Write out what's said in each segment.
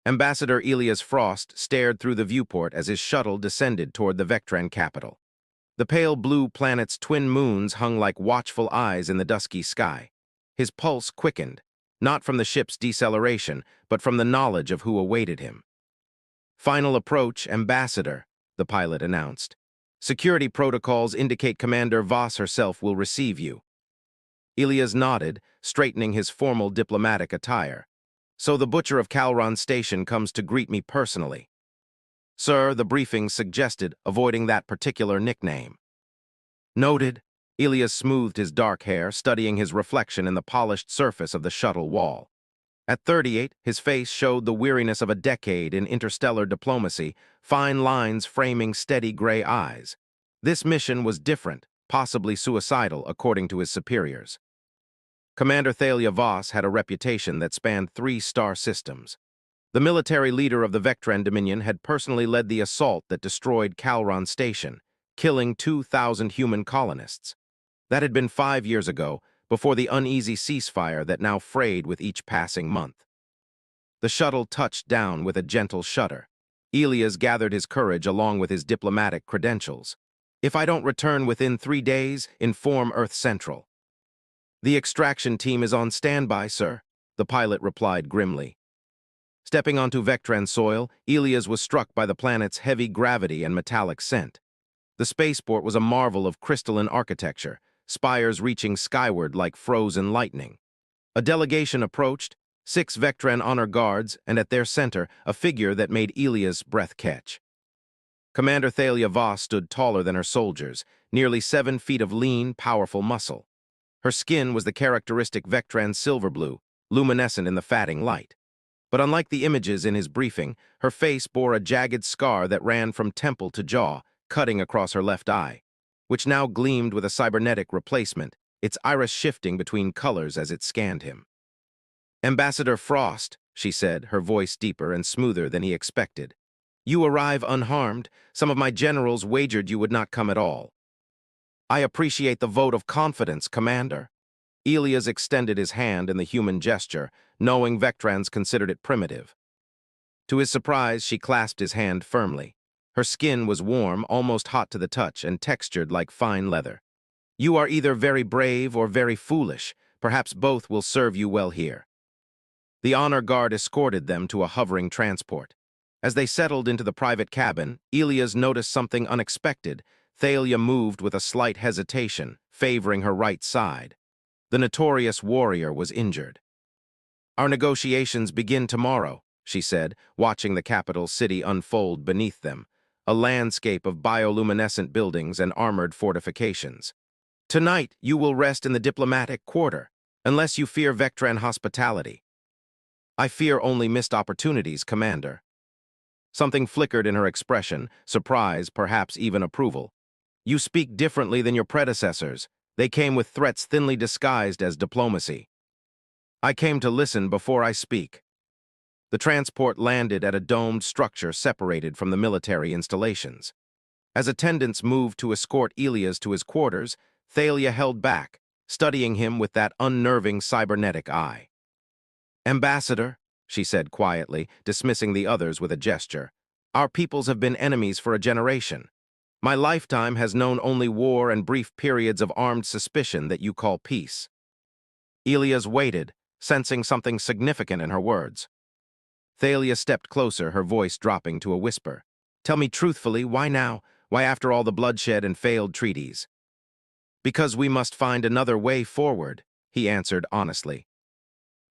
Ambassador Elias Frost stared through the viewport as his shuttle descended toward the Vectran capital. The pale blue planet's twin moons hung like watchful eyes in the dusky sky. His pulse quickened, not from the ship's deceleration, but from the knowledge of who awaited him. "Final approach, Ambassador," the pilot announced. "Security protocols indicate Commander Voss herself will receive you." Elias nodded, straightening his formal diplomatic attire. "So the Butcher of Calron Station comes to greet me personally." "Sir," the briefing suggested, avoiding that particular nickname. "Noted." Elias smoothed his dark hair, studying his reflection in the polished surface of the shuttle wall. At 38, his face showed the weariness of a decade in interstellar diplomacy, fine lines framing steady gray eyes. This mission was different, possibly suicidal, according to his superiors. Commander Thalia Voss had a reputation that spanned 3-star systems. The military leader of the Vectran Dominion had personally led the assault that destroyed Calron Station, killing 2,000 human colonists. That had been 5 years ago, before the uneasy ceasefire that now frayed with each passing month. The shuttle touched down with a gentle shudder. Elias gathered his courage along with his diplomatic credentials. "If I don't return within 3 days, inform Earth Central." "The extraction team is on standby, sir," the pilot replied grimly. Stepping onto Vectran soil, Elias was struck by the planet's heavy gravity and metallic scent. The spaceport was a marvel of crystalline architecture, spires reaching skyward like frozen lightning. A delegation approached, 6 Vectran honor guards, and at their center, a figure that made Elias' breath catch. Commander Thalia Voss stood taller than her soldiers, nearly 7 feet of lean, powerful muscle. Her skin was the characteristic Vectran silver blue, luminescent in the fatting light. But unlike the images in his briefing, her face bore a jagged scar that ran from temple to jaw, cutting across her left eye, which now gleamed with a cybernetic replacement, its iris shifting between colors as it scanned him. "Ambassador Frost," she said, her voice deeper and smoother than he expected. "You arrive unharmed. Some of my generals wagered you would not come at all." "I appreciate the vote of confidence, Commander." Elias extended his hand in the human gesture, knowing Vectrans considered it primitive. To his surprise, she clasped his hand firmly. Her skin was warm, almost hot to the touch, and textured like fine leather. "You are either very brave or very foolish. Perhaps both will serve you well here." The honor guard escorted them to a hovering transport. As they settled into the private cabin, Elias noticed something unexpected. Thalia moved with a slight hesitation, favoring her right side. The notorious warrior was injured. "Our negotiations begin tomorrow," she said, watching the capital city unfold beneath them, a landscape of bioluminescent buildings and armored fortifications. "Tonight, you will rest in the diplomatic quarter, unless you fear Vectran hospitality." "I fear only missed opportunities, Commander." Something flickered in her expression, surprise, perhaps even approval. "You speak differently than your predecessors. They came with threats thinly disguised as diplomacy." "I came to listen before I speak." The transport landed at a domed structure separated from the military installations. As attendants moved to escort Elias to his quarters, Thalia held back, studying him with that unnerving cybernetic eye. "Ambassador," she said quietly, dismissing the others with a gesture, "our peoples have been enemies for a generation. My lifetime has known only war and brief periods of armed suspicion that you call peace." Elias waited, sensing something significant in her words. Thalia stepped closer, her voice dropping to a whisper. "Tell me truthfully, why now? Why after all the bloodshed and failed treaties?" "Because we must find another way forward," he answered honestly.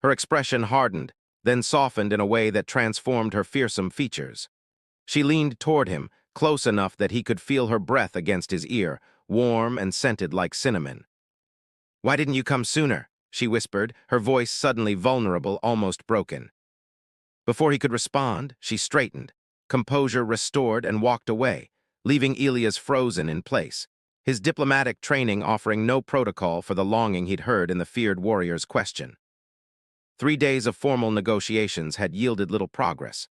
Her expression hardened, then softened in a way that transformed her fearsome features. She leaned toward him, close enough that he could feel her breath against his ear, warm and scented like cinnamon. "Why didn't you come sooner?" she whispered, her voice suddenly vulnerable, almost broken. Before he could respond, she straightened, composure restored, and walked away, leaving Elias frozen in place, his diplomatic training offering no protocol for the longing he'd heard in the feared warrior's question. 3 days of formal negotiations had yielded little progress.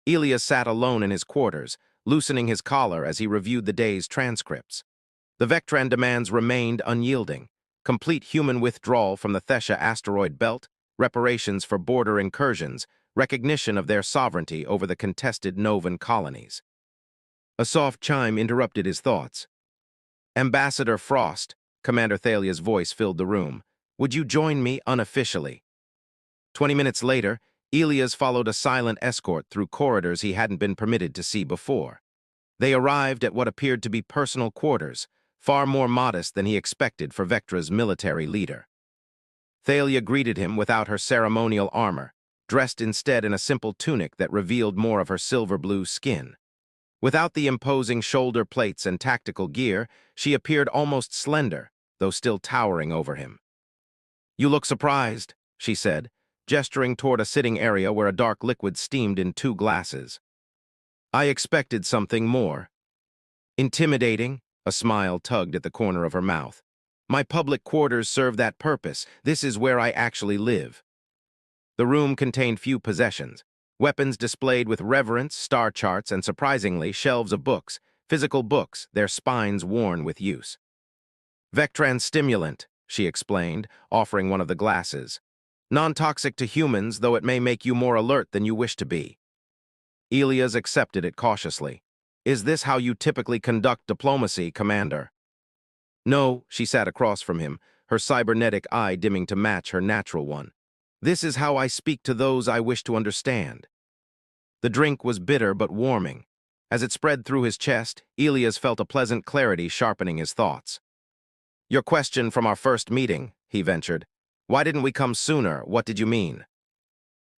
Elias sat alone in his quarters, loosening his collar as he reviewed the day's transcripts. The Vectran demands remained unyielding: complete human withdrawal from the Thesha asteroid belt, reparations for border incursions, recognition of their sovereignty over the contested Novan colonies. A soft chime interrupted his thoughts. "Ambassador Frost," Commander Thalia's voice filled the room. "Would you join me unofficially?" 20 minutes later, Elias followed a silent escort through corridors he hadn't been permitted to see before. They arrived at what appeared to be personal quarters, far more modest than he expected for Vectra's military leader. Thalia greeted him without her ceremonial armor, dressed instead in a simple tunic that revealed more of her silver-blue skin. Without the imposing shoulder plates and tactical gear, she appeared almost slender, though still towering over him. "You look surprised," she said, gesturing toward a sitting area where a dark liquid steamed in 2 glasses. "I expected something more." "Intimidating?" A smile tugged at the corner of her mouth. "My public quarters serve that purpose. This is where I actually live." The room contained few possessions. Weapons displayed with reverence, star charts, and surprisingly, shelves of books, physical books, their spines worn with use. "Vectran stimulant," she explained, offering one of the glasses. "Non-toxic to humans, though it may make you more alert than you wish to be." Elias accepted it cautiously. "Is this how you typically conduct diplomacy, Commander?" "No," she sat across from him, her cybernetic eye dimming to match her natural one. "This is how I speak to those I wish to understand." The drink was bitter but warming. As it spread through his chest, Elias felt a pleasant clarity sharpening his thoughts. "Your question from our first meeting," he ventured. "Why didn't we come sooner? What did you mean?"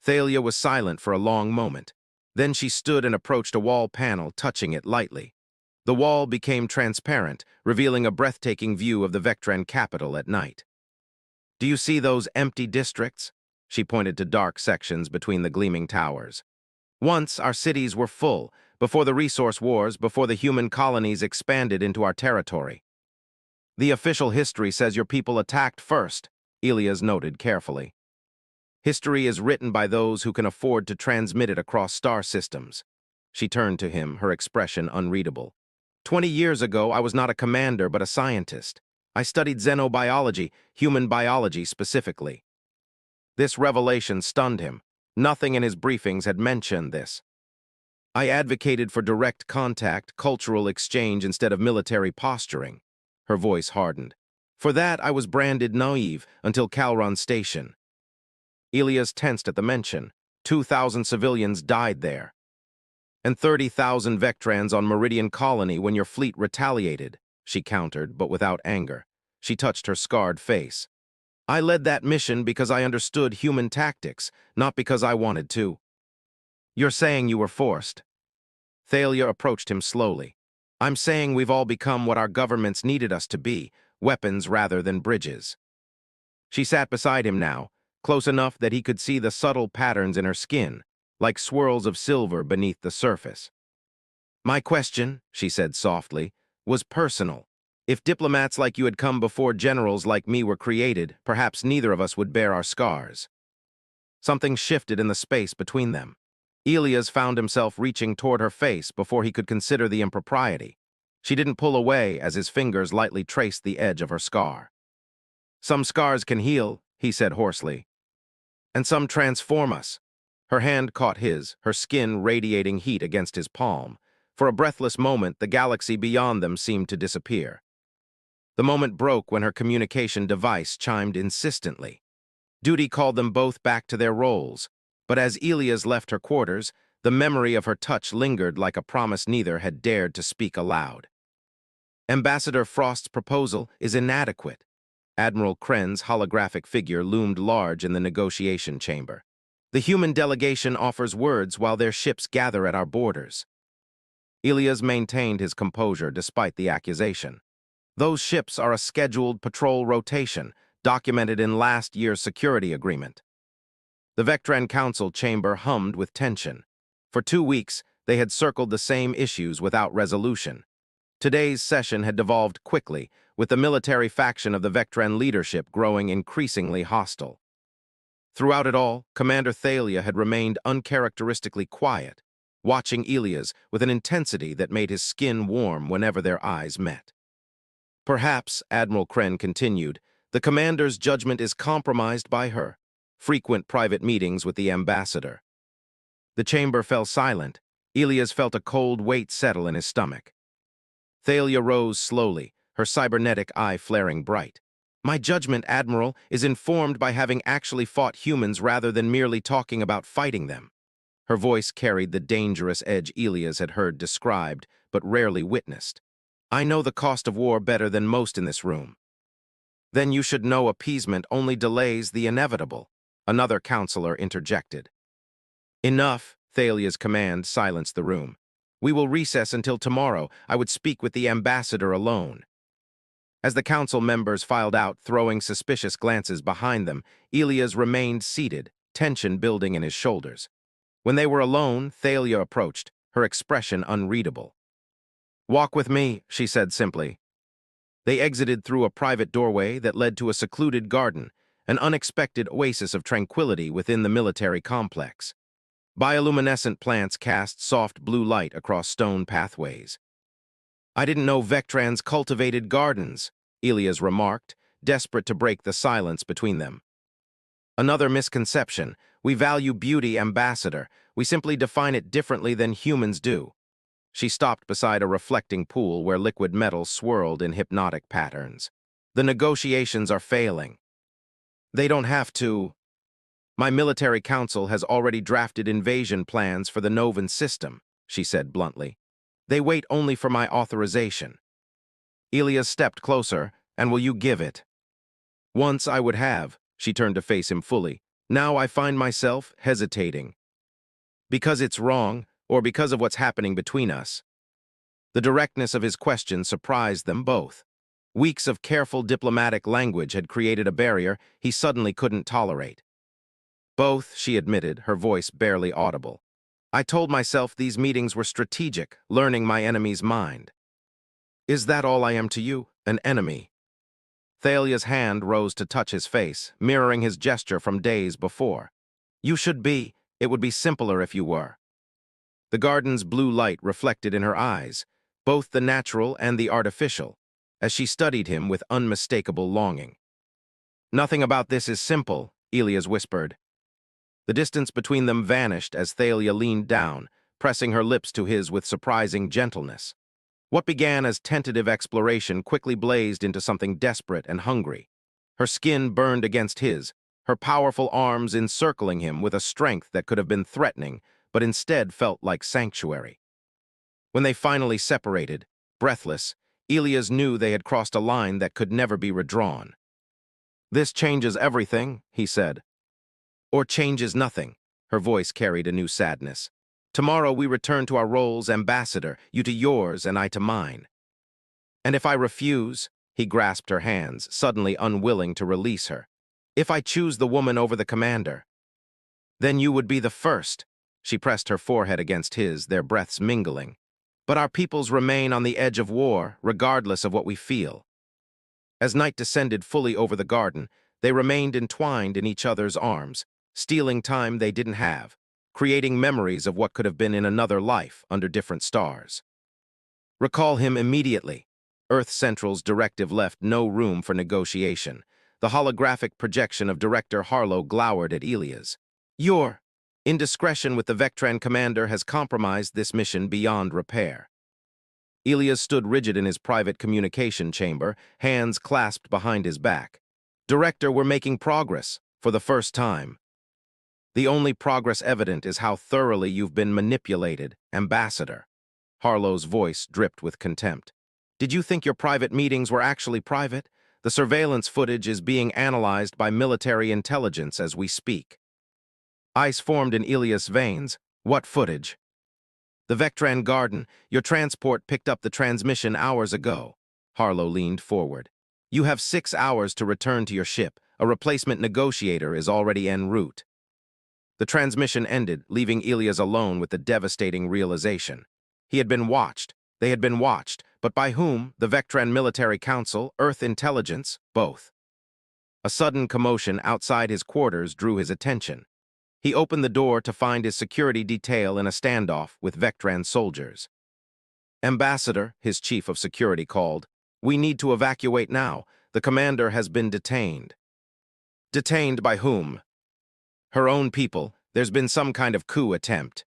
Thalia was silent for a long moment. Then she stood and approached a wall panel, touching it lightly. The wall became transparent, revealing a breathtaking view of the Vectran capital at night. "Do you see those empty districts?" She pointed to dark sections between the gleaming towers. "Once, our cities were full, before the resource wars, before the human colonies expanded into our territory. The official history says your people attacked first," Elias noted carefully. "History is written by those who can afford to transmit it across star systems." She turned to him, her expression unreadable. 20 years ago, I was not a commander but a scientist. I studied xenobiology, human biology specifically." This revelation stunned him. Nothing in his briefings had mentioned this. "I advocated for direct contact, cultural exchange instead of military posturing." Her voice hardened. "For that, I was branded naive until Calron Station." Elias tensed at the mention. 2,000 civilians died there. "And 30,000 Vectrans on Meridian Colony when your fleet retaliated," she countered, but without anger. She touched her scarred face. "I led that mission because I understood human tactics, not because I wanted to." "You're saying you were forced." Thalia approached him slowly. "I'm saying we've all become what our governments needed us to be, weapons rather than bridges." She sat beside him now, close enough that he could see the subtle patterns in her skin, like swirls of silver beneath the surface. "My question," she said softly, "was personal. If diplomats like you had come before generals like me were created, perhaps neither of us would bear our scars." Something shifted in the space between them. Elias found himself reaching toward her face before he could consider the impropriety. She didn't pull away as his fingers lightly traced the edge of her scar. "Some scars can heal," he said hoarsely. "And some transform us." Her hand caught his, her skin radiating heat against his palm. For a breathless moment, the galaxy beyond them seemed to disappear. The moment broke when her communication device chimed insistently. Duty called them both back to their roles, but as Elias left her quarters, the memory of her touch lingered like a promise neither had dared to speak aloud. "Ambassador Frost's proposal is inadequate." Admiral Kren's holographic figure loomed large in the negotiation chamber. "The human delegation offers words while their ships gather at our borders." Elias maintained his composure despite the accusation. "Those ships are a scheduled patrol rotation, documented in last year's security agreement." The Vectran Council chamber hummed with tension. For 2 weeks, they had circled the same issues without resolution. Today's session had devolved quickly, with the military faction of the Vectran leadership growing increasingly hostile. Throughout it all, Commander Thalia had remained uncharacteristically quiet, watching Elias with an intensity that made his skin warm whenever their eyes met. "Perhaps," Admiral Kren continued, "the commander's judgment is compromised by her frequent private meetings with the ambassador, The chamber fell silent. Elias felt a cold weight settle in his stomach. Thalia rose slowly, her cybernetic eye flaring bright. My judgment, Admiral, is informed by having actually fought humans rather than merely talking about fighting them. Her voice carried the dangerous edge Elias had heard described, but rarely witnessed. I know the cost of war better than most in this room. Then you should know appeasement only delays the inevitable, another counselor interjected. Enough, Thalia's command silenced the room. We will recess until tomorrow. I would speak with the ambassador alone. As the council members filed out, throwing suspicious glances behind them, Elias remained seated, tension building in his shoulders. When they were alone, Thalia approached, her expression unreadable. Walk with me, she said simply. They exited through a private doorway that led to a secluded garden, an unexpected oasis of tranquility within the military complex. Bioluminescent plants cast soft blue light across stone pathways. I didn't know Vectrans cultivated gardens, Elias remarked, desperate to break the silence between them. Another misconception. We value beauty, Ambassador. We simply define it differently than humans do. She stopped beside a reflecting pool where liquid metal swirled in hypnotic patterns. The negotiations are failing. They don't have to. My military council has already drafted invasion plans for the Novan system, she said bluntly. They wait only for my authorization. Elias stepped closer, and will you give it? Once I would have, she turned to face him fully. Now I find myself hesitating. Because it's wrong, or because of what's happening between us? The directness of his question surprised them both. Weeks of careful diplomatic language had created a barrier he suddenly couldn't tolerate. Both, she admitted, her voice barely audible. I told myself these meetings were strategic, learning my enemy's mind. Is that all I am to you, an enemy? Thalia's hand rose to touch his face, mirroring his gesture from days before. You should be. It would be simpler if you were. The garden's blue light reflected in her eyes, both the natural and the artificial, as she studied him with unmistakable longing. Nothing about this is simple, Elias whispered. The distance between them vanished as Thalia leaned down, pressing her lips to his with surprising gentleness. What began as tentative exploration quickly blazed into something desperate and hungry. Her skin burned against his, her powerful arms encircling him with a strength that could have been threatening, but instead felt like sanctuary. When they finally separated, breathless, Elias knew they had crossed a line that could never be redrawn. This changes everything, he said. Or changes nothing. Her voice carried a new sadness. Tomorrow we return to our roles, Ambassador, you to yours and I to mine. And if I refuse, he grasped her hands, suddenly unwilling to release her. If I choose the woman over the commander, then you would be the first. She pressed her forehead against his, their breaths mingling. But our peoples remain on the edge of war, regardless of what we feel. As night descended fully over the garden, they remained entwined in each other's arms, stealing time they didn't have, creating memories of what could have been in another life under different stars. Recall him immediately. Earth Central's directive left no room for negotiation. The holographic projection of Director Harlow glowered at Elias. Your indiscretion with the Vectran commander has compromised this mission beyond repair. Elias stood rigid in his private communication chamber, hands clasped behind his back. Director, we're making progress, for the first time. The only progress evident is how thoroughly you've been manipulated, Ambassador. Harlow's voice dripped with contempt. Did you think your private meetings were actually private? The surveillance footage is being analyzed by military intelligence as we speak. Ice formed in Elias' veins. What footage? The Vectran garden. Your transport picked up the transmission hours ago. Harlow leaned forward. You have 6 hours to return to your ship. A replacement negotiator is already en route. The transmission ended, leaving Elias alone with the devastating realization. He had been watched. They had been watched. But by whom? The Vectran Military Council, Earth Intelligence, both. A sudden commotion outside his quarters drew his attention. He opened the door to find his security detail in a standoff with Vectran soldiers. Ambassador, his chief of security called. We need to evacuate now. The commander has been detained. Detained by whom? Her own people. There's been some kind of coup attempt.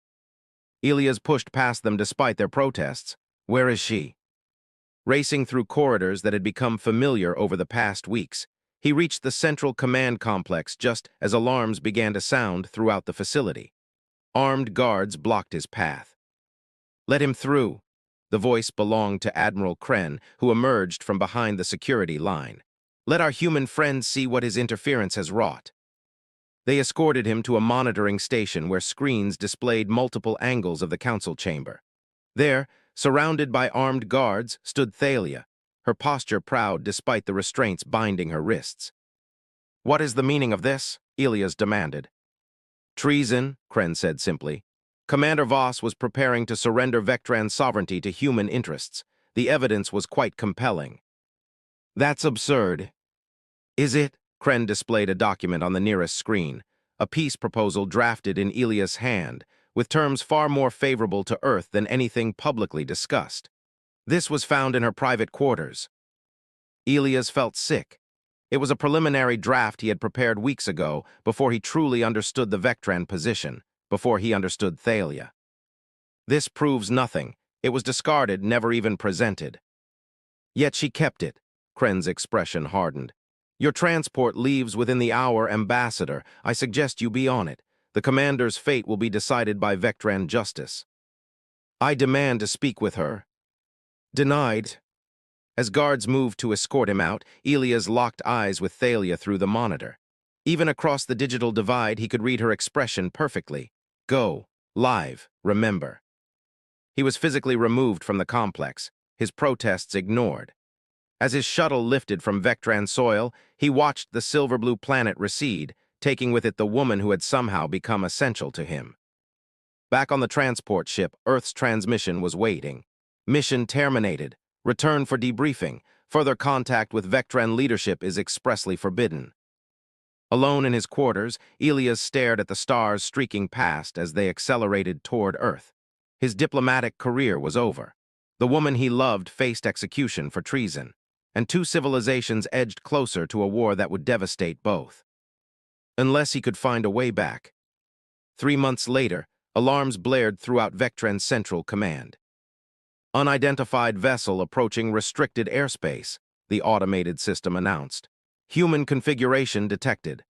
Elias pushed past them despite their protests. Where is she? Racing through corridors that had become familiar over the past weeks, he reached the central command complex just as alarms began to sound throughout the facility. Armed guards blocked his path. Let him through. The voice belonged to Admiral Kren, who emerged from behind the security line. Let our human friend see what his interference has wrought. They escorted him to a monitoring station where screens displayed multiple angles of the council chamber. There, surrounded by armed guards, stood Thalia, her posture proud despite the restraints binding her wrists. What is the meaning of this? Elias demanded. Treason, Kren said simply. Commander Voss was preparing to surrender Vectran's sovereignty to human interests. The evidence was quite compelling. That's absurd. Is it? Kren displayed a document on the nearest screen, a peace proposal drafted in Elias' hand, with terms far more favorable to Earth than anything publicly discussed. This was found in her private quarters. Elias felt sick. It was a preliminary draft he had prepared weeks ago before he truly understood the Vectran position, before he understood Thalia. This proves nothing. It was discarded, never even presented. Yet she kept it. Kren's expression hardened. Your transport leaves within the hour, Ambassador. I suggest you be on it. The commander's fate will be decided by Vectran justice. I demand to speak with her. Denied. As guards moved to escort him out, Elias locked eyes with Thalia through the monitor. Even across the digital divide, he could read her expression perfectly. Go. Live. Remember. He was physically removed from the complex, his protests ignored. As his shuttle lifted from Vectran soil, he watched the silver-blue planet recede, taking with it the woman who had somehow become essential to him. Back on the transport ship, Earth's transmission was waiting. Mission terminated. Return for debriefing. Further contact with Vectran leadership is expressly forbidden. Alone in his quarters, Elias stared at the stars streaking past as they accelerated toward Earth. His diplomatic career was over. The woman he loved faced execution for treason, and two civilizations edged closer to a war that would devastate both. Unless he could find a way back. 3 months later, alarms blared throughout Vectran's central command. Unidentified vessel approaching restricted airspace, the automated system announced. Human configuration detected.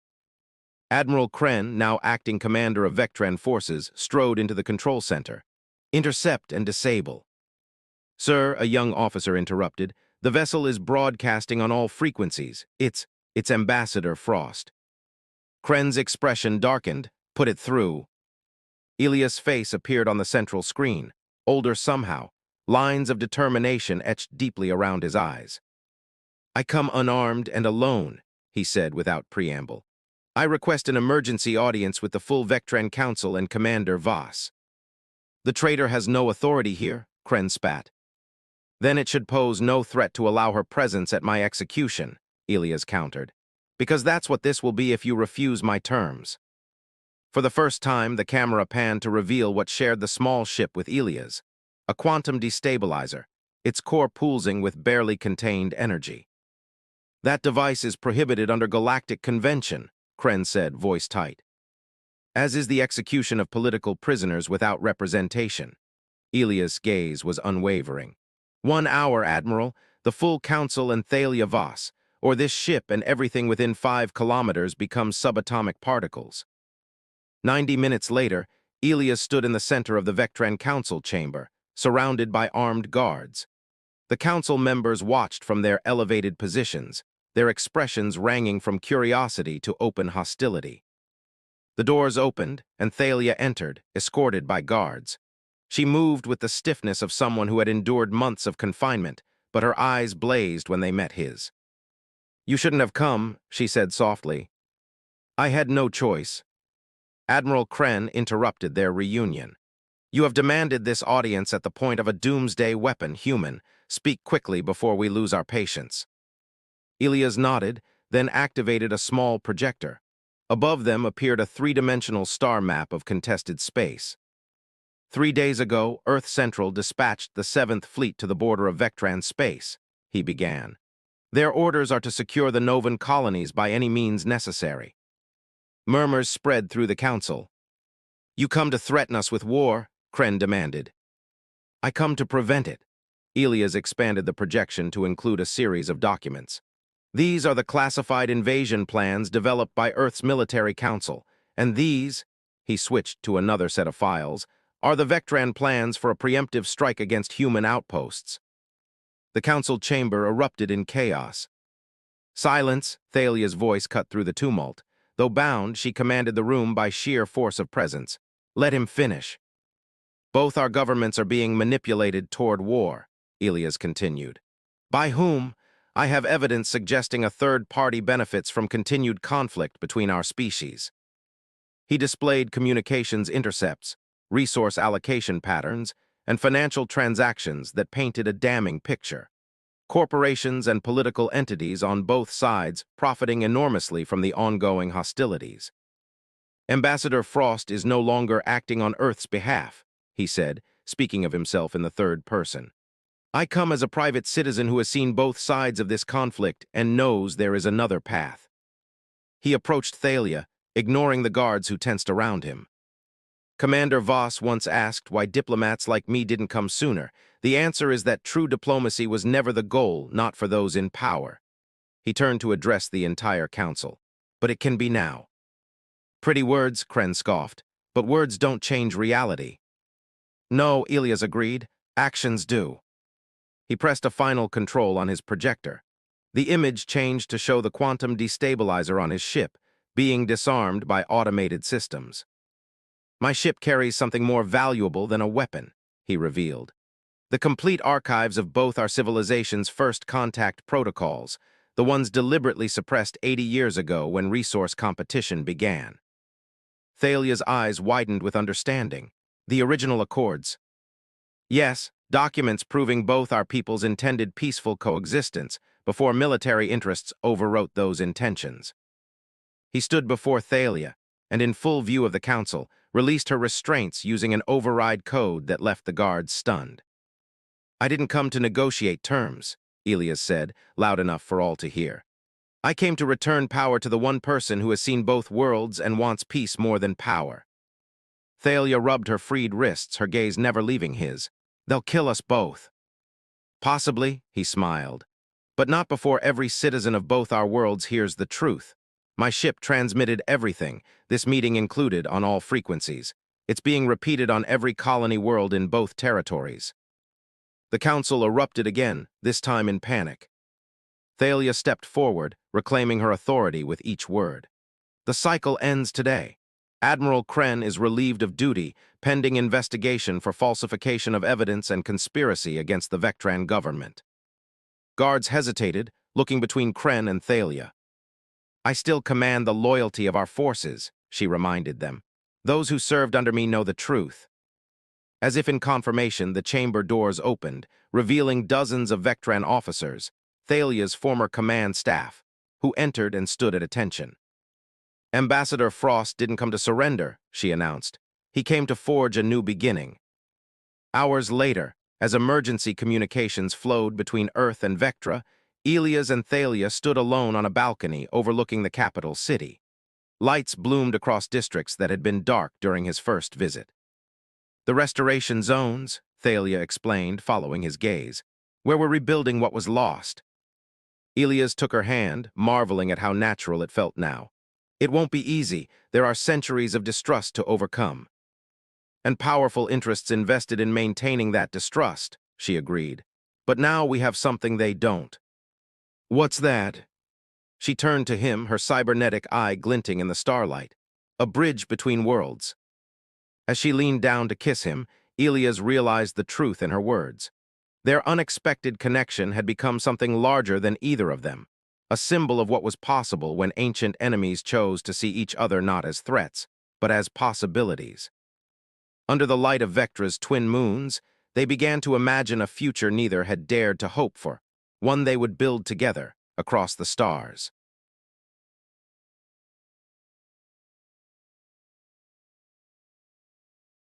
Admiral Kren, now acting commander of Vectran forces, strode into the control center. Intercept and disable. Sir, a young officer interrupted, the vessel is broadcasting on all frequencies. It's Ambassador Frost. Kren's expression darkened. Put it through. Elias' face appeared on the central screen, older somehow, lines of determination etched deeply around his eyes. I come unarmed and alone, he said without preamble. I request an emergency audience with the full Vectran Council and Commander Voss. The traitor has no authority here, Kren spat. Then it should pose no threat to allow her presence at my execution, Elias countered. Because that's what this will be if you refuse my terms. For the first time, the camera panned to reveal what shared the small ship with Elias. A quantum destabilizer, its core pulsing with barely contained energy. That device is prohibited under Galactic Convention, Kren said, voice tight. As is the execution of political prisoners without representation. Elias' gaze was unwavering. 1 hour, Admiral, the full council and Thalia Voss, or this ship and everything within 5 kilometers becomes subatomic particles. 90 minutes later, Elias stood in the center of the Vectran Council chamber, surrounded by armed guards. The council members watched from their elevated positions, their expressions ranging from curiosity to open hostility. The doors opened, and Thalia entered, escorted by guards. She moved with the stiffness of someone who had endured months of confinement, but her eyes blazed when they met his. You shouldn't have come, she said softly. I had no choice. Admiral Kren interrupted their reunion. You have demanded this audience at the point of a doomsday weapon, human. Speak quickly before we lose our patience. Elias nodded, then activated a small projector. Above them appeared a 3-dimensional star map of contested space. 3 days ago, Earth Central dispatched the 7th Fleet to the border of Vectran space, he began. Their orders are to secure the Novan colonies by any means necessary. Murmurs spread through the council. You come to threaten us with war, Kren demanded. I come to prevent it. Elias expanded the projection to include a series of documents. These are the classified invasion plans developed by Earth's military council, and these, he switched to another set of files, are the Vectran plans for a preemptive strike against human outposts. The council chamber erupted in chaos. Silence, Thalia's voice cut through the tumult. Though bound, she commanded the room by sheer force of presence. Let him finish. Both our governments are being manipulated toward war, Elias continued. By whom? I have evidence suggesting a third party benefits from continued conflict between our species. He displayed communications intercepts, resource allocation patterns, and financial transactions that painted a damning picture. Corporations and political entities on both sides profiting enormously from the ongoing hostilities. Ambassador Frost is no longer acting on Earth's behalf, he said, speaking of himself in the third person. I come as a private citizen who has seen both sides of this conflict and knows there is another path. He approached Thalia, ignoring the guards who tensed around him. Commander Voss once asked why diplomats like me didn't come sooner. The answer is that true diplomacy was never the goal, not for those in power. He turned to address the entire council. But it can be now. Pretty words, Kren scoffed, but words don't change reality. No, Elias agreed, actions do. He pressed a final control on his projector. The image changed to show the quantum destabilizer on his ship, being disarmed by automated systems. My ship carries something more valuable than a weapon, he revealed. The complete archives of both our civilization's first contact protocols, the ones deliberately suppressed 80 years ago when resource competition began. Thalia's eyes widened with understanding. The original accords. Yes, documents proving both our peoples intended peaceful coexistence before military interests overwrote those intentions. He stood before Thalia, and in full view of the council, released her restraints using an override code that left the guards stunned. I didn't come to negotiate terms, Elias said, loud enough for all to hear. I came to return power to the one person who has seen both worlds and wants peace more than power. Thalia rubbed her freed wrists, her gaze never leaving his. They'll kill us both. Possibly, he smiled. But not before every citizen of both our worlds hears the truth. My ship transmitted everything, this meeting included, on all frequencies. It's being repeated on every colony world in both territories. The council erupted again, this time in panic. Thalia stepped forward, reclaiming her authority with each word. The cycle ends today. Admiral Kren is relieved of duty, pending investigation for falsification of evidence and conspiracy against the Vectran government. Guards hesitated, looking between Kren and Thalia. I still command the loyalty of our forces, she reminded them. Those who served under me know the truth. As if in confirmation, the chamber doors opened, revealing dozens of Vectran officers, Thalia's former command staff, who entered and stood at attention. Ambassador Frost didn't come to surrender, she announced. He came to forge a new beginning. Hours later, as emergency communications flowed between Earth and Vectra, Elias and Thalia stood alone on a balcony overlooking the capital city. Lights bloomed across districts that had been dark during his first visit. The restoration zones, Thalia explained, following his gaze, where we're rebuilding what was lost. Elias took her hand, marveling at how natural it felt now. It won't be easy. There are centuries of distrust to overcome. And powerful interests invested in maintaining that distrust, she agreed. But now we have something they don't. What's that? She turned to him, her cybernetic eye glinting in the starlight. A bridge between worlds. As she leaned down to kiss him, Elias realized the truth in her words. Their unexpected connection had become something larger than either of them. A symbol of what was possible when ancient enemies chose to see each other not as threats, but as possibilities. Under the light of Vectra's twin moons, they began to imagine a future neither had dared to hope for, one they would build together across the stars.